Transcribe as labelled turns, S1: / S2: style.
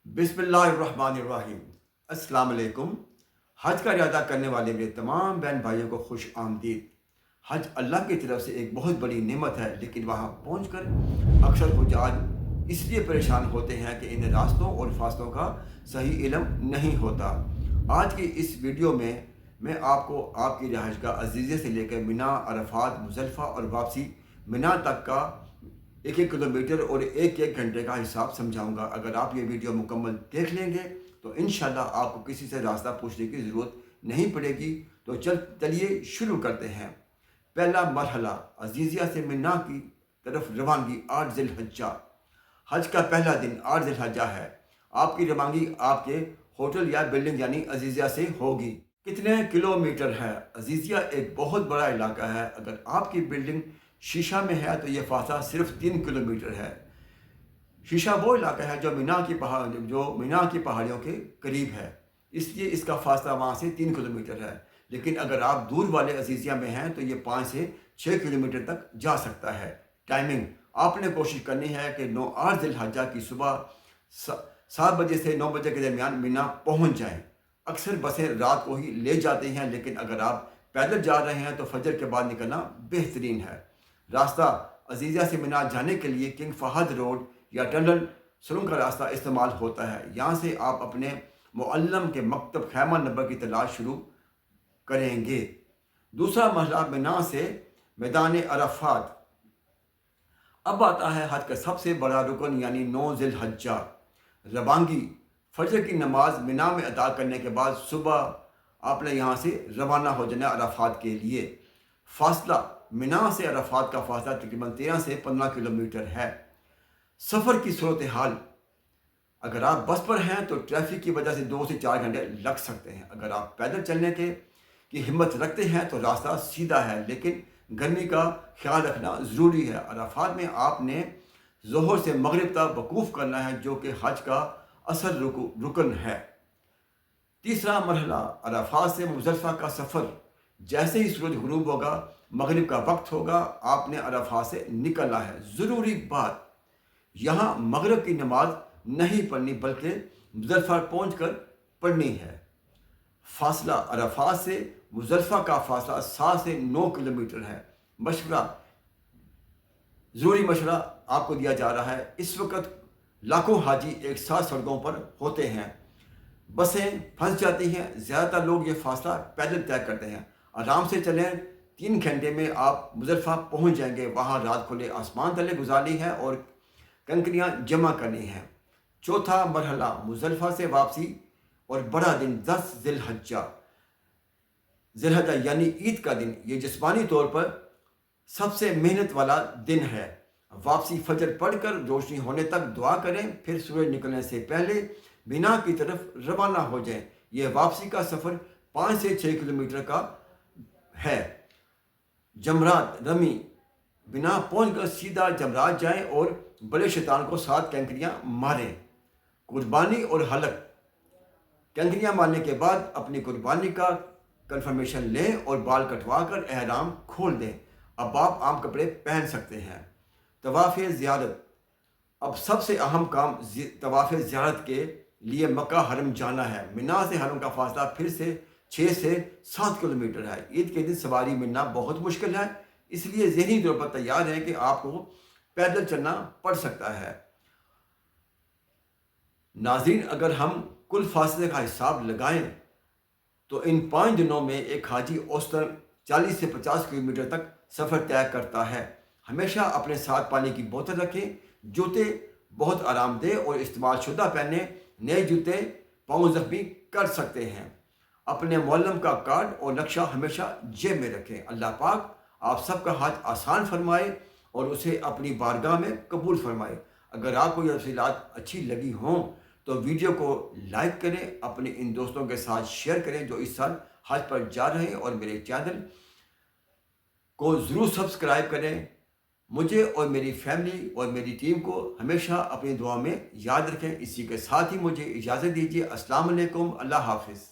S1: बिस्मिल्लाहिर्रहमानिर्रहीम। अस्सलाम वालेकुम। हज का इरादा करने वाले मेरे तमाम बहन भाइयों को खुश आमदीद। हज अल्लाह की तरफ से एक बहुत बड़ी नेमत है, लेकिन वहाँ पहुँचकर अक्सर हुज्जाज इसलिए परेशान होते हैं कि इन रास्तों और फासलों का सही इल्म नहीं होता। आज की इस वीडियो में मैं आपको आपकी रिहाइशगाह अजीज़े से लेकर मिना, अरफात, मुज़दलिफ़ा और वापसी मिना तक का एक एक किलोमीटर और एक एक घंटे का हिसाब समझाऊंगा। अगर आप ये वीडियो मुकम्मल देख लेंगे तो इंशाल्लाह आपको किसी से रास्ता पूछने की ज़रूरत नहीं पड़ेगी। तो चलिए शुरू करते हैं। पहला मरहला अजीज़िया से मिना की तरफ रवानगी 8 ज़िलहज्जा। हज का पहला दिन 8 ज़िलहज्जा है। आपकी रवानगी आपके होटल या बिल्डिंग यानी अजीज़िया से होगी। कितने किलोमीटर है? अजीज़िया एक बहुत बड़ा इलाका है। अगर आपकी बिल्डिंग शीशा में है तो यह फासला सिर्फ 3 किलोमीटर है। शीशा वो इलाका है जो मीना की पहाड़ियों के करीब है, इसलिए इसका फासला वहाँ से 3 किलोमीटर है। लेकिन अगर आप दूर वाले अजीज़िया में हैं तो ये 5 से 6 किलोमीटर तक जा सकता है। टाइमिंग आपने कोशिश करनी है कि 8 ज़िलहज्जा की सुबह 7 बजे से 9 बजे के दरमियान मीना पहुँच जाएँ। अक्सर बसें रात को ही ले जाती हैं, लेकिन अगर आप पैदल जा रहे हैं तो फजर के बाद निकलना बेहतरीन है। रास्ता अजीज़िया से मिना जाने के लिए किंग फहद रोड या टनल सुरंग का रास्ता इस्तेमाल होता है। यहाँ से आप अपने मुअल्लम के मकतब खैमा नंबर की तलाश शुरू करेंगे। दूसरा मरहला मिना से मैदान अरफात। अब आता है हज का सबसे बड़ा रुकन यानी 9 ज़िलहज्जा। रवानगी फजर की नमाज मिना में अदा करने के बाद सुबह आपने यहाँ से रवाना हो जाना अरफात के लिए। फासला मिना से अरफात का फासला तकरीबन 13 से 15 किलोमीटर है। सफ़र की सूरत हाल, अगर आप बस पर हैं तो ट्रैफिक की वजह से 2 से 4 घंटे लग सकते हैं। अगर आप पैदल चलने की हिम्मत रखते हैं तो रास्ता सीधा है, लेकिन गर्मी का ख्याल रखना ज़रूरी है। अरफात में आपने ज़ोहर से मगरिब तक वकूफ़ करना है, जो कि हज का असल रुकन है। तीसरा मरहला अरफात से मुज़दलिफ़ा का सफ़र। जैसे ही सूरज गुरूब होगा, मगरिब का वक्त होगा, आपने अरफात से निकलना है। ज़रूरी बात, यहाँ मगरिब की नमाज नहीं पढ़नी बल्कि मुज़दलिफ़ा पहुँच कर पढ़नी है। फासला अरफात से मुज़दलिफ़ा का फासला 7 से 9 किलोमीटर है। ज़रूरी मशवरा आपको दिया जा रहा है। इस वक्त लाखों हाजी एक साथ सड़कों पर होते हैं, बसें फंस जाती हैं। ज़्यादातर लोग ये फासला पैदल तय करते हैं। आराम से चलें, 3 घंटे में आप मुज़दलिफ़ा पहुँच जाएंगे। वहाँ रात खुले आसमान तले गुजारनी है और कंकरियाँ जमा करनी हैं। चौथा मरहला मुज़दलिफ़ा से वापसी और बड़ा दिन 10 ज़िलहज्जा यानी ईद का दिन। ये जिस्मानी तौर पर सबसे मेहनत वाला दिन है। वापसी फजर पढ़कर रोशनी होने तक दुआ करें, फिर सूरज निकलने से पहले मिना की तरफ रवाना हो जाएं। यह वापसी का सफ़र 5 से 6 किलोमीटर का है। जमरात रमी, मिना पहुंचकर सीधा जमरात जाएं और बड़े शैतान को 7 कैंकरियां मारें। कुर्बानी और हलक, कैंकरियां मारने के बाद अपनी कुर्बानी का कंफर्मेशन लें और बाल कटवा कर एहराम खोल दें। अब आप आम कपड़े पहन सकते हैं। तवाफ़ ज़ियारत, अब सबसे अहम काम तवाफ़ ज़ियारत के लिए मक्का हरम जाना है। मिना से हरम का फासला फिर से 6 से 7 किलोमीटर है। ईद के दिन सवारी मिलना बहुत मुश्किल है, इसलिए ज़हनी तौर पर तैयार है कि आपको पैदल चलना पड़ सकता है। नाज़रीन, अगर हम कुल फासले का हिसाब लगाएं तो इन 5 दिनों में एक हाजी औसतन 40 से 50 किलोमीटर तक सफ़र तय करता है। हमेशा अपने साथ पानी की बोतल रखें। जूते बहुत आरामदेह और इस्तेमाल शुदा पहने। नए जूते पाँव ज़ख्मी कर सकते हैं। अपने मुअल्लम का कार्ड और नक्शा हमेशा जेब में रखें। अल्लाह पाक आप सबका हज आसान फरमाए और उसे अपनी बारगाह में कबूल फरमाए। अगर आपको ये तफसीलात अच्छी लगी हों तो वीडियो को लाइक करें, अपने इन दोस्तों के साथ शेयर करें जो इस साल हज पर जा रहे हैं, और मेरे चैनल को ज़रूर सब्सक्राइब करें। मुझे और मेरी फैमिली और मेरी टीम को हमेशा अपनी दुआ में याद रखें। इसी के साथ ही मुझे इजाज़त दीजिए। अस्सलाम वालेकुम, अल्लाह हाफ़िज़।